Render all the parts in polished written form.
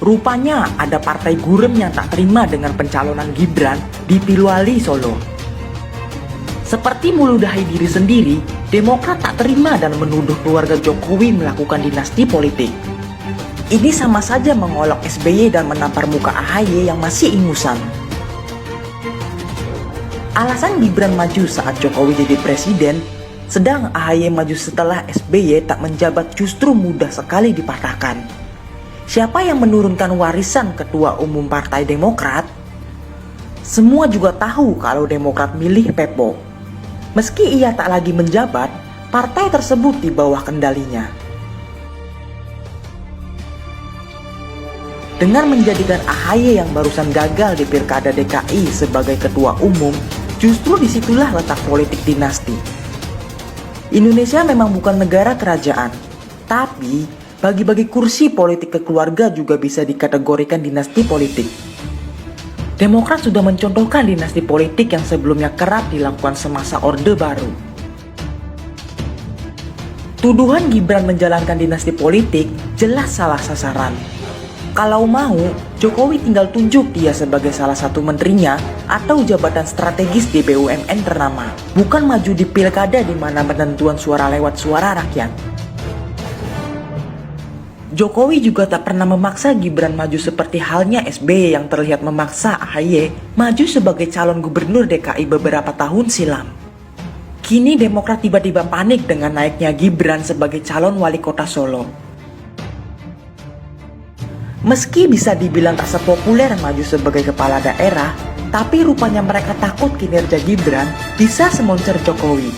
Rupanya ada partai gurem yang tak terima dengan pencalonan Gibran di Pilwali Solo. Seperti meludahi diri sendiri, Demokrat tak terima dan menuduh keluarga Jokowi melakukan dinasti politik. Ini sama saja mengolok SBY dan menampar muka AHY yang masih ingusan. Alasan Gibran maju saat Jokowi jadi presiden, sedang AHY maju setelah SBY tak menjabat justru mudah sekali dipatahkan. Siapa yang menurunkan warisan Ketua Umum Partai Demokrat? Semua juga tahu kalau Demokrat milih Pepo. Meski ia tak lagi menjabat, partai tersebut di bawah kendalinya. Dengan menjadikan AHY yang barusan gagal di Pilkada DKI sebagai Ketua Umum, justru disitulah letak politik dinasti. Indonesia memang bukan negara kerajaan, tapi bagi-bagi kursi politik ke keluarga juga bisa dikategorikan dinasti politik. Demokrat sudah mencontohkan dinasti politik yang sebelumnya kerap dilakukan semasa Orde Baru. Tuduhan Gibran menjalankan dinasti politik jelas salah sasaran. Kalau mau, Jokowi tinggal tunjuk dia sebagai salah satu menterinya atau jabatan strategis di BUMN ternama, bukan maju di pilkada di mana penentuan suara lewat suara rakyat. Jokowi juga tak pernah memaksa Gibran maju seperti halnya SBY yang terlihat memaksa AHY maju sebagai calon gubernur DKI beberapa tahun silam. Kini Demokrat tiba-tiba panik dengan naiknya Gibran sebagai calon wali kota Solo. Meski bisa dibilang tak sepopuler maju sebagai kepala daerah, tapi rupanya mereka takut kinerja Gibran bisa semoncer Jokowi.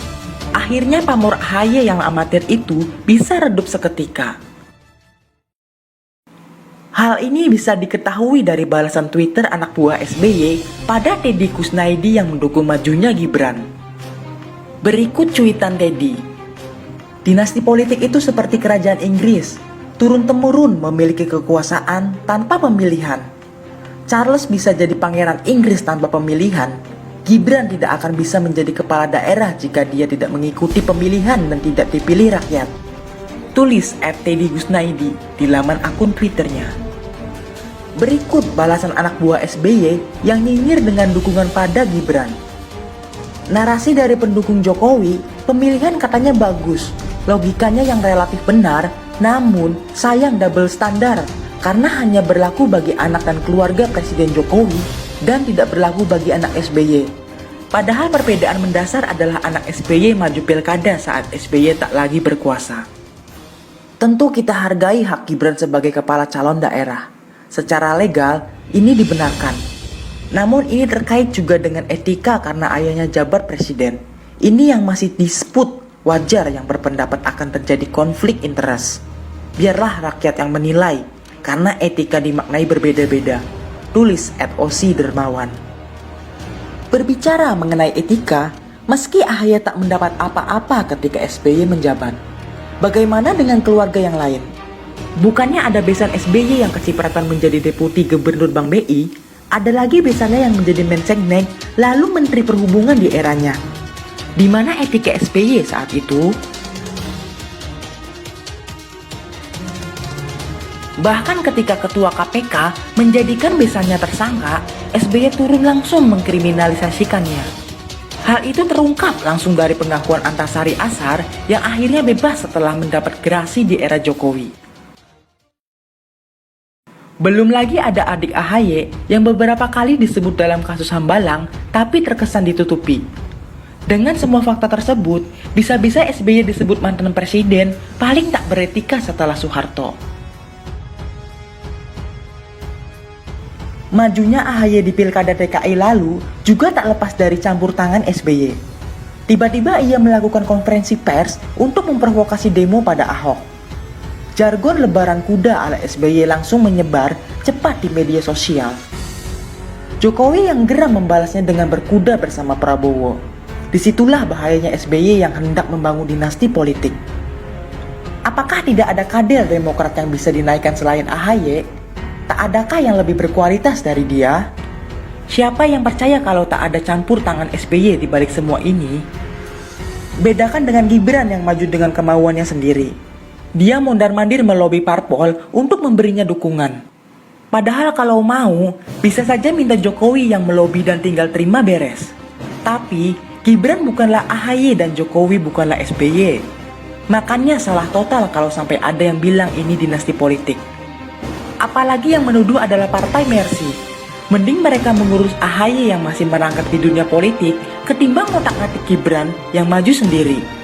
Akhirnya pamor AHY yang amatir itu bisa redup seketika. Hal ini bisa diketahui dari balasan Twitter anak buah SBY pada Teddy Kusnaidi yang mendukung majunya Gibran. Berikut cuitan Teddy. Dinasti politik itu seperti kerajaan Inggris, turun-temurun memiliki kekuasaan tanpa pemilihan. Charles bisa jadi pangeran Inggris tanpa pemilihan. Gibran tidak akan bisa menjadi kepala daerah jika dia tidak mengikuti pemilihan dan tidak dipilih rakyat. Tulis @Teddy Kusnaidi di laman akun Twitternya. Berikut balasan anak buah SBY yang nyinyir dengan dukungan pada Gibran. Narasi dari pendukung Jokowi, pemilihan katanya bagus, logikanya yang relatif benar, namun sayang double standar karena hanya berlaku bagi anak dan keluarga Presiden Jokowi dan tidak berlaku bagi anak SBY. Padahal perbedaan mendasar adalah anak SBY maju pilkada saat SBY tak lagi berkuasa. Tentu kita hargai hak Gibran sebagai kepala calon daerah. Secara legal, ini dibenarkan. Namun ini terkait juga dengan etika karena ayahnya jabat presiden. Ini yang masih disput, wajar yang berpendapat akan terjadi konflik interest. Biarlah rakyat yang menilai, karena etika dimaknai berbeda-beda. Tulis @Osi Dermawan. Berbicara mengenai etika, meski AHY tak mendapat apa-apa ketika SBY menjabat, bagaimana dengan keluarga yang lain? Bukannya ada besan SBY yang kecipratan menjadi deputi gubernur Bank BI, ada lagi besannya yang menjadi Menseknek, lalu Menteri Perhubungan di eranya. Di mana etika SBY saat itu? Bahkan ketika Ketua KPK menjadikan besannya tersangka, SBY turun langsung mengkriminalisasikannya. Hal itu terungkap langsung dari pengakuan Antasari Ashar yang akhirnya bebas setelah mendapat gerasi di era Jokowi. Belum lagi ada adik AHY yang beberapa kali disebut dalam kasus Hambalang tapi terkesan ditutupi. Dengan semua fakta tersebut, bisa-bisa SBY disebut mantan presiden paling tak beretika setelah Soeharto. Majunya AHY di Pilkada DKI lalu juga tak lepas dari campur tangan SBY. Tiba-tiba ia melakukan konferensi pers untuk memprovokasi demo pada Ahok. Jargon lebaran kuda ala SBY langsung menyebar cepat di media sosial. Jokowi yang geram membalasnya dengan berkuda bersama Prabowo. Disitulah bahayanya SBY yang hendak membangun dinasti politik. Apakah tidak ada kader Demokrat yang bisa dinaikkan selain AHY? Tak adakah yang lebih berkualitas dari dia? Siapa yang percaya kalau tak ada campur tangan SBY di balik semua ini? Bedakan dengan Gibran yang maju dengan kemauannya sendiri. Dia mondar-mandir melobi parpol untuk memberinya dukungan. Padahal kalau mau, bisa saja minta Jokowi yang melobi dan tinggal terima beres. Tapi, Gibran bukanlah AHY dan Jokowi bukanlah SBY. Makanya salah total kalau sampai ada yang bilang ini dinasti politik. Apalagi yang menuduh adalah Partai Mercy. Mending mereka mengurus AHY yang masih merangkak di dunia politik ketimbang ngotak-ngatik Gibran yang maju sendiri.